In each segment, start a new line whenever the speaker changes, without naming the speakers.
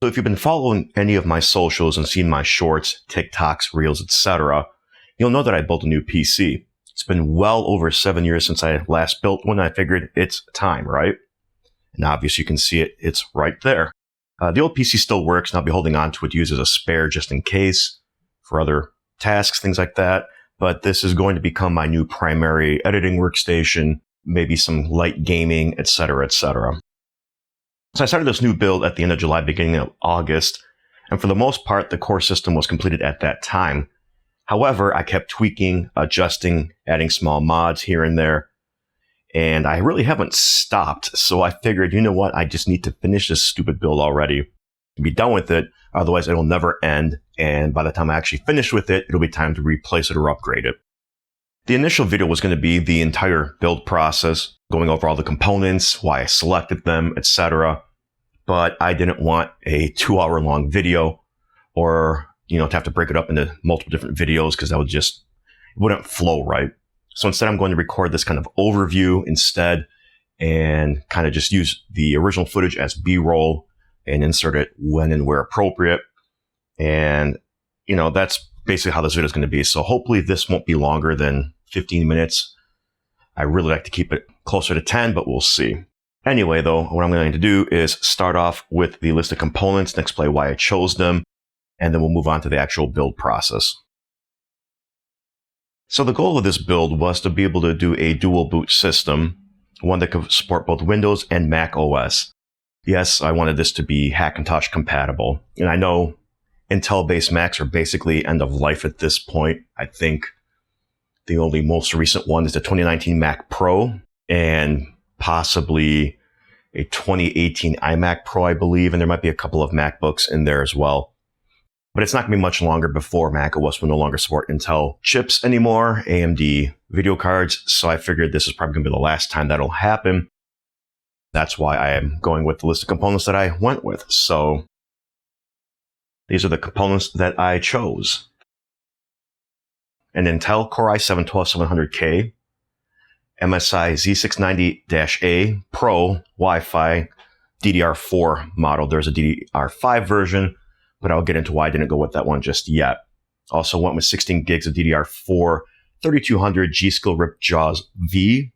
So if you've been following any of my socials and seen my shorts, TikToks, Reels, etc., you'll know that I built a new PC. It's been well over 7 years since I last built one. I figured it's time, right? And obviously you can see it. It's right there. The old PC still works, and I'll be holding on to it to use as a spare just in case for other tasks, things like that. But this is going to become my new primary editing workstation, maybe some light gaming, etc., etc. So I started this new build at the end of July, beginning of August, and for the most part, the core system was completed at that time. However, I kept tweaking, adjusting, adding small mods here and there, and I really haven't stopped. So I figured, you know what, I just need to finish this stupid build already and be done with it. Otherwise, it'll never end, and by the time I actually finish with it, it'll be time to replace it or upgrade it. The initial video was going to be the entire build process, going over all the components, why I selected them, etc. But I didn't want a 2-hour-long video or, to have to break it up into multiple different videos because that it wouldn't flow right. So instead, I'm going to record this kind of overview instead and kind of just use the original footage as B-roll and insert it when and where appropriate. And, that's basically how this video is going to be. So hopefully this won't be longer than 15 minutes. I really like to keep it closer to 10, but we'll see. Anyway, though, what I'm going to do is start off with the list of components and explain why I chose them, and then we'll move on to the actual build process. So the goal of this build was to be able to do a dual boot system, one that could support both Windows and macOS. Yes, I wanted this to be Hackintosh compatible, and I know Intel-based Macs are basically end of life at this point. I think the only most recent one is the 2019 Mac Pro and possibly a 2018 iMac Pro, I believe, and there might be a couple of MacBooks in there as well. But it's not going to be much longer before macOS will no longer support Intel chips anymore, AMD video cards, so I figured this is probably going to be the last time that'll happen. That's why I am going with the list of components that I went with. So these are the components that I chose. An Intel Core i7-12700K, MSI Z690-A Pro Wi-Fi DDR4 model. There's a DDR5 version, but I'll get into why I didn't go with that one just yet. Also went with 16 gigs of DDR4, 3200 G-Skill Rip Jaws V.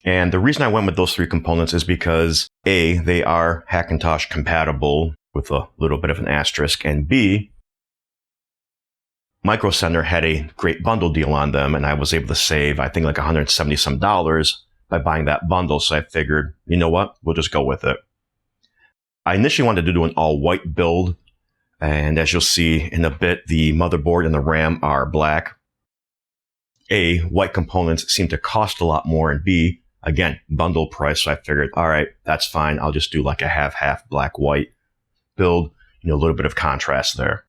And the reason I went with those three components is because A, they are Hackintosh compatible with a little bit of an asterisk, and B, Micro Center had a great bundle deal on them, and I was able to save, I think, like $170 some by buying that bundle. So I figured, you know what, we'll just go with it. I initially wanted to do an all-white build, and as you'll see in a bit, the motherboard and the RAM are black. A, white components seem to cost a lot more, and B, again, bundle price. So I figured, all right, that's fine. I'll just do like a half-half black-white build, a little bit of contrast there.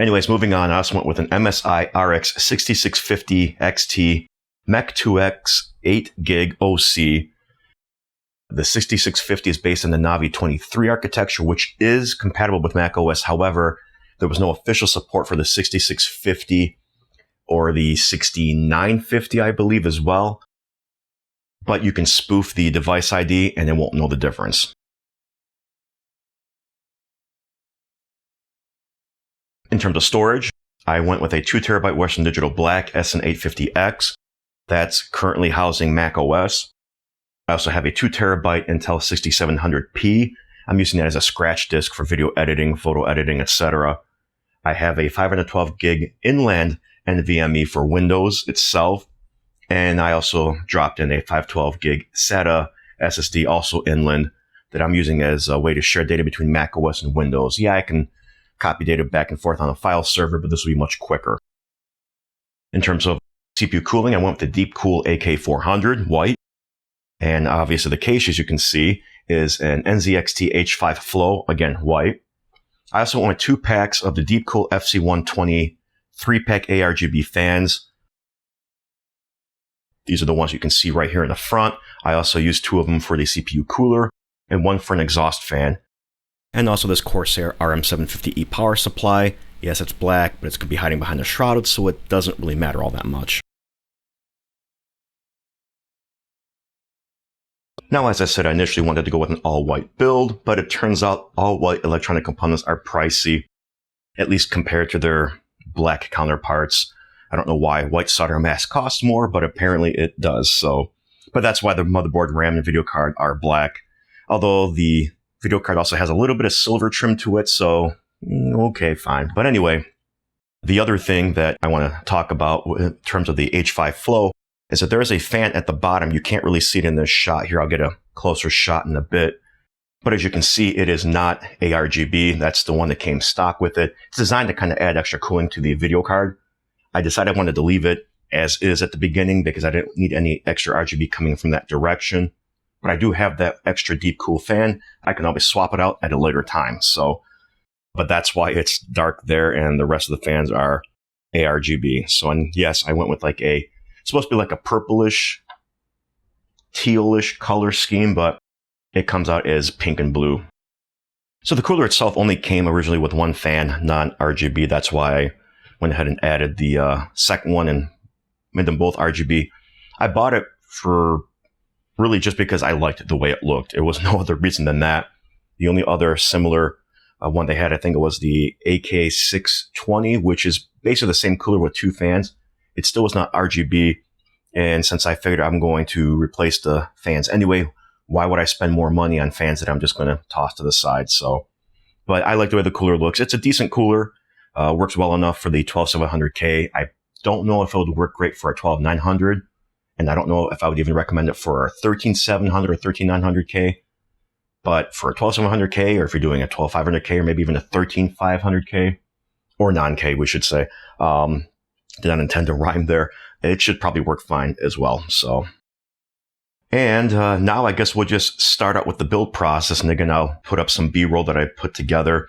Anyways, moving on, I also went with an MSI RX 6650 XT Mech 2X 8 gig OC. The 6650 is based on the Navi 23 architecture, which is compatible with macOS. However, there was no official support for the 6650 or the 6950, I believe, as well. But you can spoof the device ID and it won't know the difference. In terms of storage, I went with a 2TB Western Digital Black SN850X. That's currently housing macOS. I also have a 2TB Intel 6700P. I'm using that as a scratch disk for video editing, photo editing, etc. I have a 512 gig inland NVMe for Windows itself. And I also dropped in a 512 gig SATA SSD, also inland, that I'm using as a way to share data between macOS and Windows. Yeah, I can copy data back and forth on a file server, but this will be much quicker. In terms of CPU cooling, I went with the Deepcool AK400 white. And obviously the case, as you can see, is an NZXT H5 Flow, again, white. I also went with 2 packs of the Deepcool FC120 3-pack ARGB fans. These are the ones you can see right here in the front. I also used 2 of them for the CPU cooler and 1 for an exhaust fan. And also this Corsair RM750E power supply. Yes, it's black, but it's going to be hiding behind the shroud, so it doesn't really matter all that much. Now, as I said, I initially wanted to go with an all-white build, but it turns out all-white electronic components are pricey, at least compared to their black counterparts. I don't know why white solder mask costs more, but apparently it does. But that's why the motherboard, RAM, and video card are black. Although the video card also has a little bit of silver trim to it, so okay, fine. But anyway, the other thing that I want to talk about in terms of the H5 Flow is that there is a fan at the bottom. You can't really see it in this shot here. I'll get a closer shot in a bit. But as you can see, it is not ARGB. That's the one that came stock with it. It's designed to kind of add extra cooling to the video card. I decided I wanted to leave it as is at the beginning because I didn't need any extra RGB coming from that direction. But I do have that extra deep cool fan. I can always swap it out at a later time. But that's why it's dark there and the rest of the fans are ARGB. So, and yes, I went with it's supposed to be like a purplish, tealish color scheme, but it comes out as pink and blue. So the cooler itself only came originally with one fan, non-RGB. That's why I went ahead and added the second one and made them both RGB. I bought it for really just because I liked the way it looked. It was no other reason than that. The only other similar one they had, I think it was the AK620, which is basically the same cooler with two fans. It still was not RGB. And since I figured I'm going to replace the fans anyway, why would I spend more money on fans that I'm just going to toss to the side? But I like the way the cooler looks. It's a decent cooler. Works well enough for the 12700K. I don't know if it would work great for a 12900. And I don't know if I would even recommend it for a 13700 or 13900K. But for a 12700K, or if you're doing a 12500K, or maybe even a 13500K, or non-K, we should say, did not intend to rhyme there, it should probably work fine as well. And now I guess we'll just start out with the build process, and again, I'll put up some B-roll that I put together.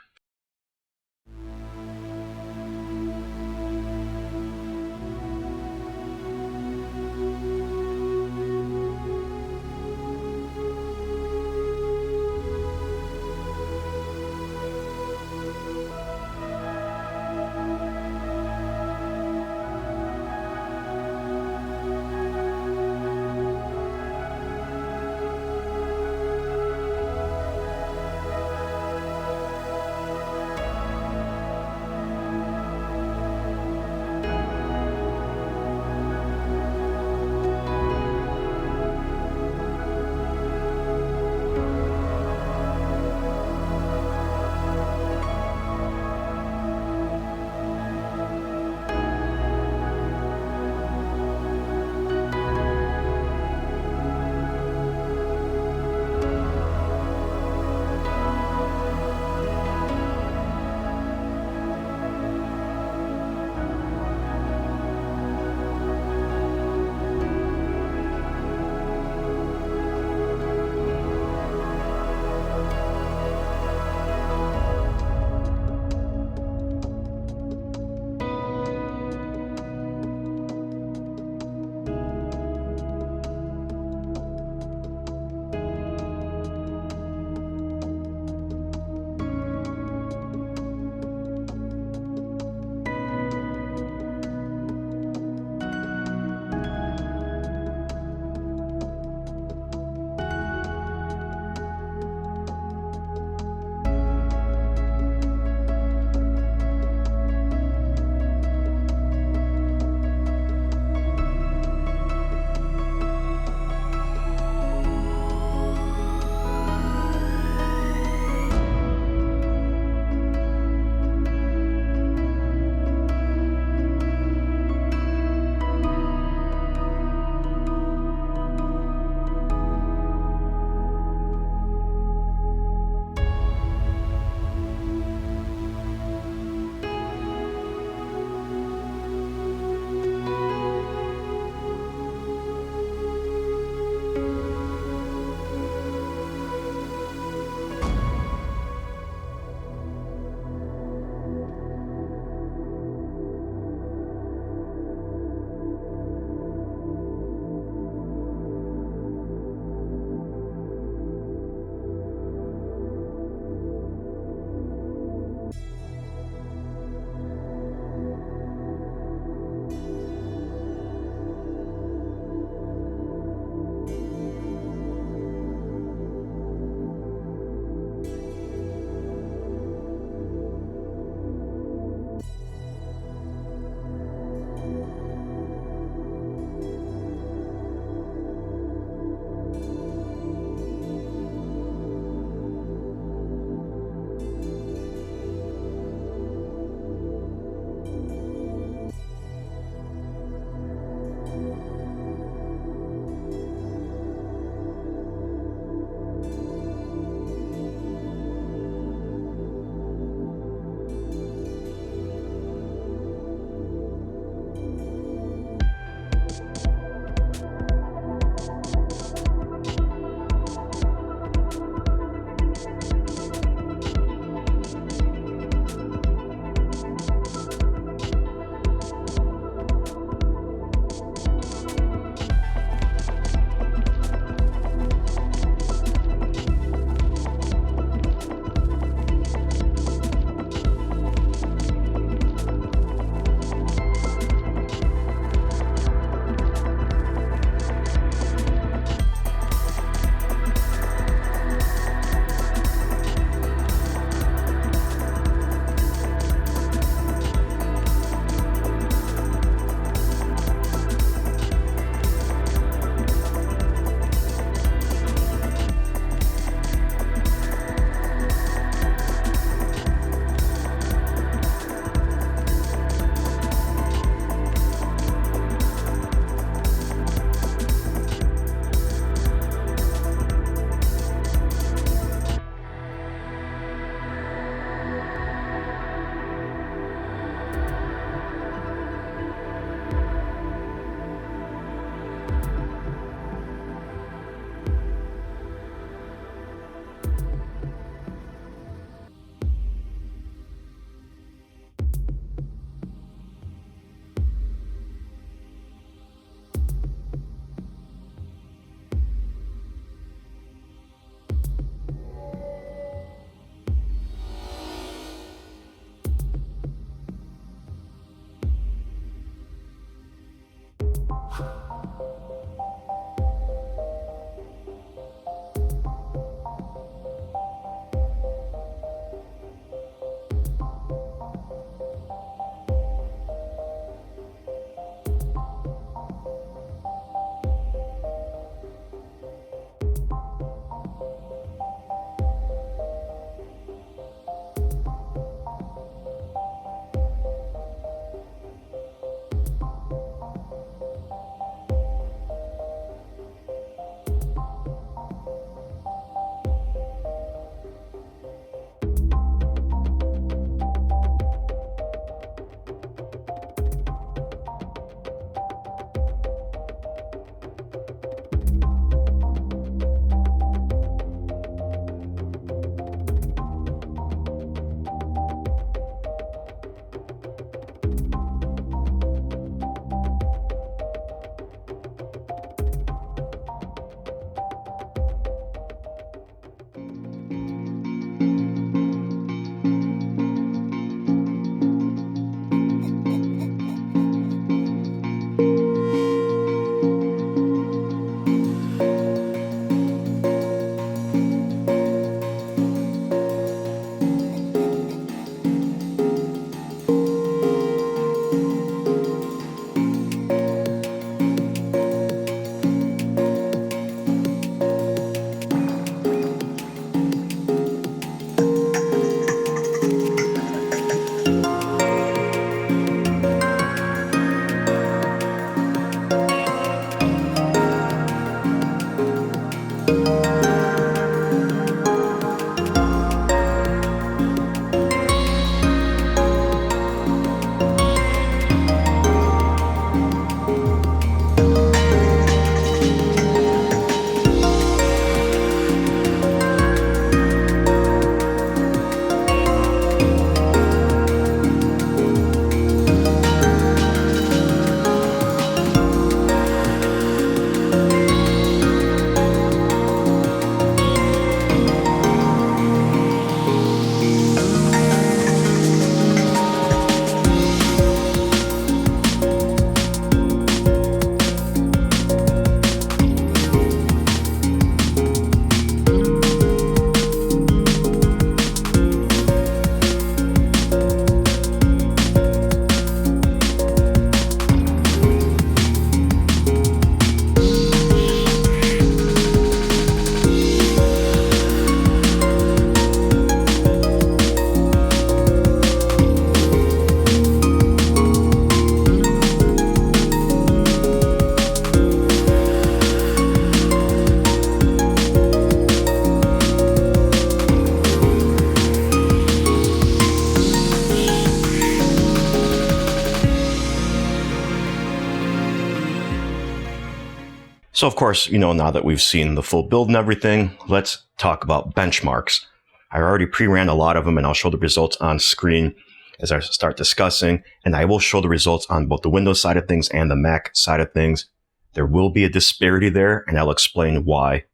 So of course, now that we've seen the full build and everything, let's talk about benchmarks. I already pre-ran a lot of them, and I'll show the results on screen as I start discussing, and I will show the results on both the Windows side of things and the Mac side of things. There will be a disparity there, and I'll explain why.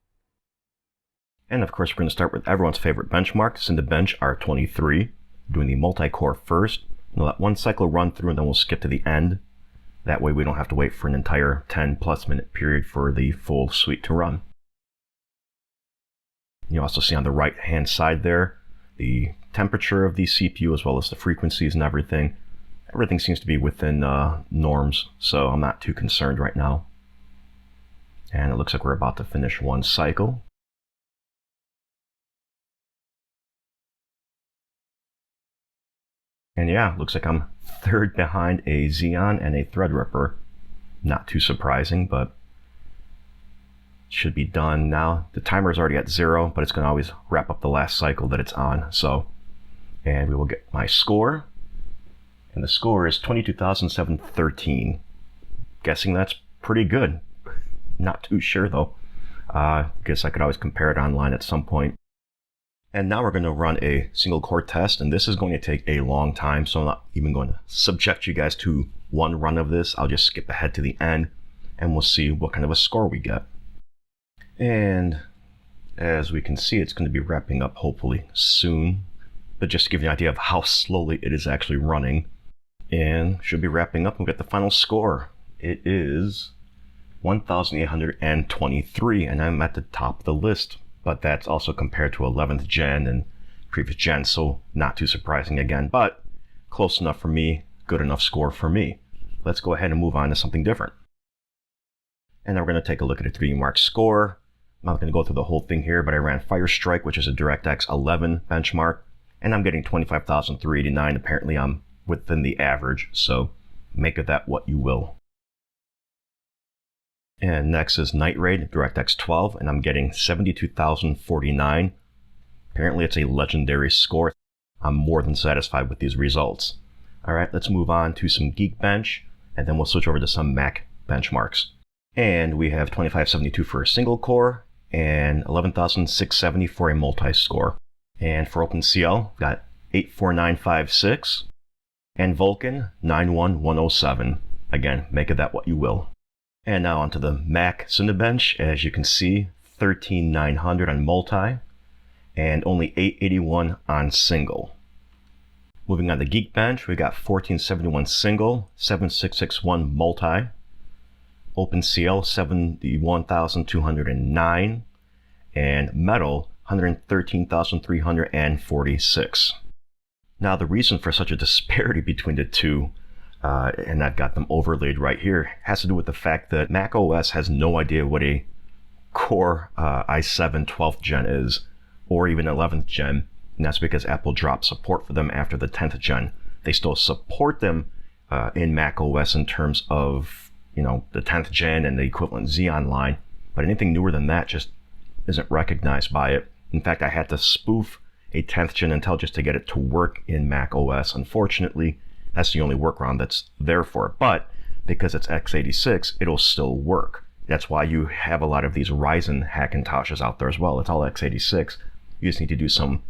And of course, we're going to start with everyone's favorite benchmark, Cinebench R23, doing the multi-core first. We'll let one cycle run through, and then we'll skip to the end. That way we don't have to wait for an entire 10+ minute period for the full suite to run. You also see on the right hand side there the temperature of the CPU as well as the frequencies and everything. Everything seems to be within norms, so I'm not too concerned right now. And it looks like we're about to finish one cycle. And yeah, looks like I'm third behind a Xeon and a Threadripper. Not too surprising, but should be done now. The timer is already at 0, but it's going to always wrap up the last cycle that it's on. So, and we will get my score. And the score is 22,713. Guessing that's pretty good. Not too sure though. Guess I could always compare it online at some point. And now we're going to run a single core test, and this is going to take a long time, so I'm not even going to subject you guys to one run of this. I'll just skip ahead to the end, and we'll see what kind of a score we get. And as we can see, it's going to be wrapping up hopefully soon, but just to give you an idea of how slowly it is actually running. And should be wrapping up and we'll get the final score. It is 1,823, and I'm at the top of the list. But that's also compared to 11th gen and previous gen, so not too surprising again, but close enough for me, good enough score for me. Let's go ahead and move on to something different. And now we're going to take a look at a 3D Mark score. I'm not going to go through the whole thing here, but I ran Firestrike, which is a DirectX 11 benchmark, and I'm getting 25,389. Apparently I'm within the average, so make of that what you will. And next is Night Raid, DirectX 12, and I'm getting 72,049. Apparently it's a legendary score. I'm more than satisfied with these results. Alright, let's move on to some Geekbench, and then we'll switch over to some Mac benchmarks. And we have 2572 for a single core, and 11,670 for a multi-score. And for OpenCL, we've got 84956, and Vulkan 91107. Again, make of that what you will. And now onto the Mac Cinebench. As you can see, 13,900 on multi and only 881 on single. Moving on to Geekbench, we got 1471 single, 7661 multi, OpenCL 71,209, and Metal 113,346. Now the reason for such a disparity between the two, and I've got them overlaid right here, has to do with the fact that macOS has no idea what a Core i7 12th gen is, or even 11th gen, and that's because Apple dropped support for them after the 10th gen. They still support them in macOS in terms of, the 10th gen and the equivalent Xeon line, but anything newer than that just isn't recognized by it. In fact, I had to spoof a 10th gen Intel just to get it to work in macOS. Unfortunately, that's the only workaround that's there for it. But because it's x86, it'll still work. That's why you have a lot of these Ryzen Hackintoshes out there as well. It's all x86. You just need to do some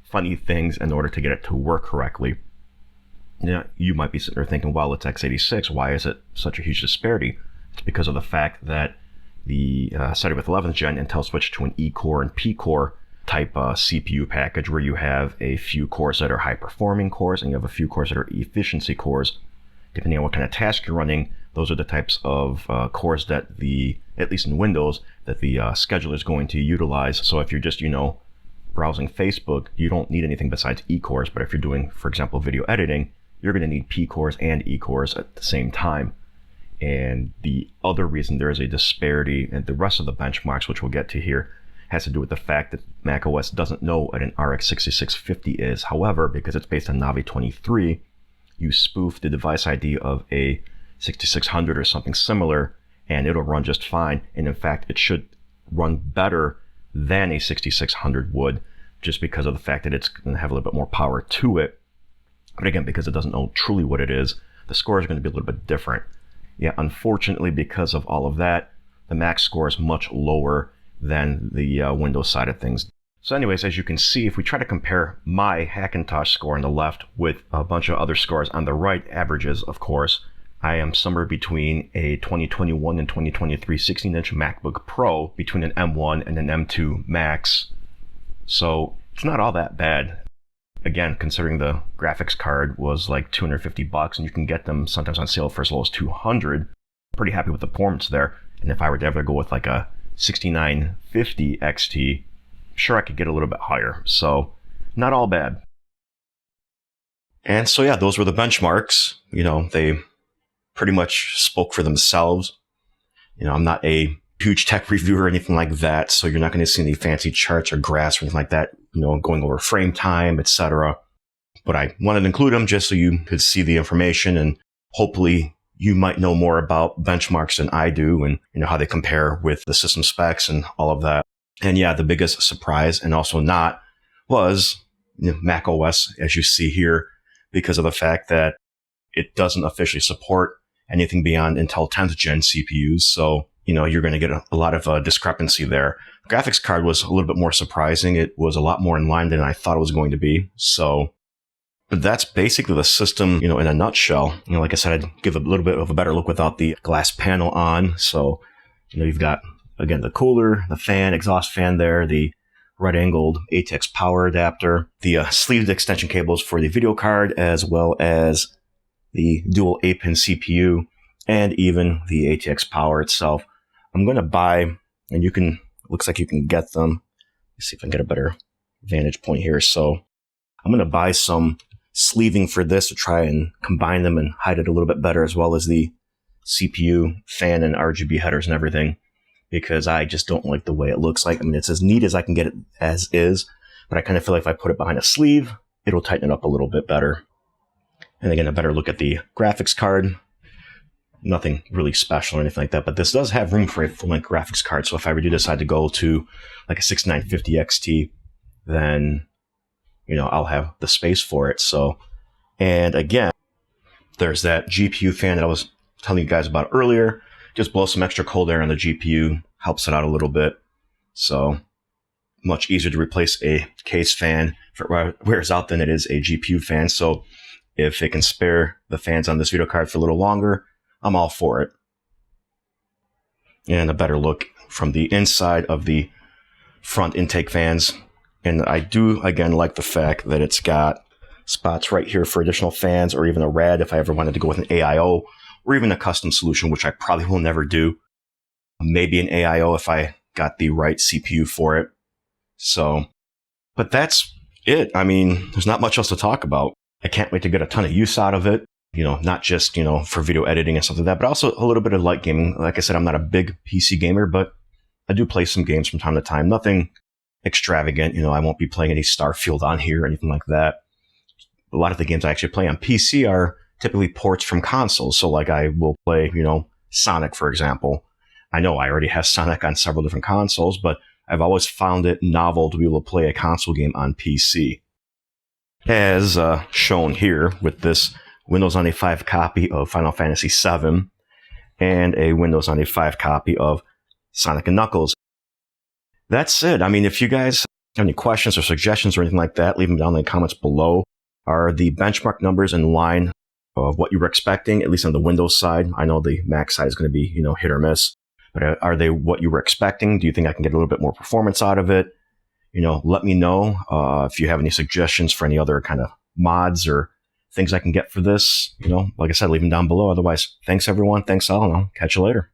funny things in order to get it to work correctly. You might be sitting there thinking, well, it's x86. Why is it such a huge disparity? It's because of the fact that starting with 11th gen, Intel switched to an E-core and P-core type CPU package where you have a few cores that are high performing cores and you have a few cores that are efficiency cores. Depending on what kind of task you're running, those are the types of cores that at least in Windows, that the scheduler is going to utilize. So if you're just, browsing Facebook, you don't need anything besides E-cores. But if you're doing, for example, video editing, you're going to need P-cores and E-cores at the same time. And the other reason there is a disparity in the rest of the benchmarks, which we'll get to here, has to do with the fact that macOS doesn't know what an RX 6650 is. However, because it's based on Navi 23, you spoof the device ID of a 6600 or something similar, and it'll run just fine. And in fact, it should run better than a 6600 would, just because of the fact that it's going to have a little bit more power to it. But again, because it doesn't know truly what it is, the score is going to be a little bit different. Yeah, unfortunately, because of all of that, the Mac score is much lower than the Windows side of things. So anyways, as you can see, if we try to compare my Hackintosh score on the left with a bunch of other scores on the right, averages, of course, I am somewhere between a 2021 and 2023 16-inch MacBook Pro, between an M1 and an M2 Max. So it's not all that bad. Again, considering the graphics card was like $250 and you can get them sometimes on sale for as low as $200. Pretty happy with the performance there. And if I were to ever go with like a 6950 XT, sure I could get a little bit higher. So not all bad. And so yeah, those were the benchmarks. They pretty much spoke for themselves. I'm not a huge tech reviewer or anything like that, so you're not going to see any fancy charts or graphs or anything like that, going over frame time, etc. But I wanted to include them just so you could see the information, and hopefully you might know more about benchmarks than I do, and how they compare with the system specs and all of that. And yeah, the biggest surprise, and also not, was macOS, as you see here, because of the fact that it doesn't officially support anything beyond Intel 10th gen CPUs. So, you're going to get a lot of discrepancy there. The graphics card was a little bit more surprising. It was a lot more in line than I thought it was going to be. So, but that's basically the system, in a nutshell. Like I said, I'd give a little bit of a better look without the glass panel on. So, you've got, again, the cooler, the fan, exhaust fan there, the right-angled ATX power adapter, the sleeved extension cables for the video card, as well as the dual 8-pin CPU, and even the ATX power itself. I'm going to buy, and looks like you can get them. Let's see if I can get a better vantage point here. So I'm going to buy some sleeving for this to try and combine them and hide it a little bit better, as well as the CPU, fan, and RGB headers and everything, because I just don't like the way it looks like. It's as neat as I can get it as is, but I kind of feel like if I put it behind a sleeve, it'll tighten it up a little bit better. And again, a better look at the graphics card. Nothing really special or anything like that, but this does have room for a full-length graphics card. So if I ever do decide to go to like a 6950 XT, then, I'll have the space for it. So, and again, there's that GPU fan that I was telling you guys about earlier. Just blow some extra cold air on the GPU, helps it out a little bit. So much easier to replace a case fan if it wears out than it is a GPU fan. So if it can spare the fans on this video card for a little longer, I'm all for it. And a better look from the inside of the front intake fans. And I do, again, like the fact that it's got spots right here for additional fans, or even a rad if I ever wanted to go with an AIO, or even a custom solution, which I probably will never do. Maybe an AIO if I got the right CPU for it. So, but that's it. There's not much else to talk about. I can't wait to get a ton of use out of it. Not just, for video editing and stuff like that, but also a little bit of light gaming. Like I said, I'm not a big PC gamer, but I do play some games from time to time. Nothing extravagant. I won't be playing any Starfield on here or anything like that. A lot of the games I actually play on PC are typically ports from consoles. So like I will play, Sonic, for example. I know I already have Sonic on several different consoles, but I've always found it novel to be able to play a console game on PC. As shown here with this Windows 95 copy of Final Fantasy VII and a Windows 95 copy of Sonic & Knuckles. That's it. If you guys have any questions or suggestions or anything like that, leave them down in the comments below. Are the benchmark numbers in line of what you were expecting, at least on the Windows side? I know the Mac side is going to be, hit or miss, but are they what you were expecting? Do you think I can get a little bit more performance out of it? Let me know if you have any suggestions for any other kind of mods or things I can get for this. Like I said, leave them down below. Otherwise, thanks everyone. Thanks all, and I'll catch you later.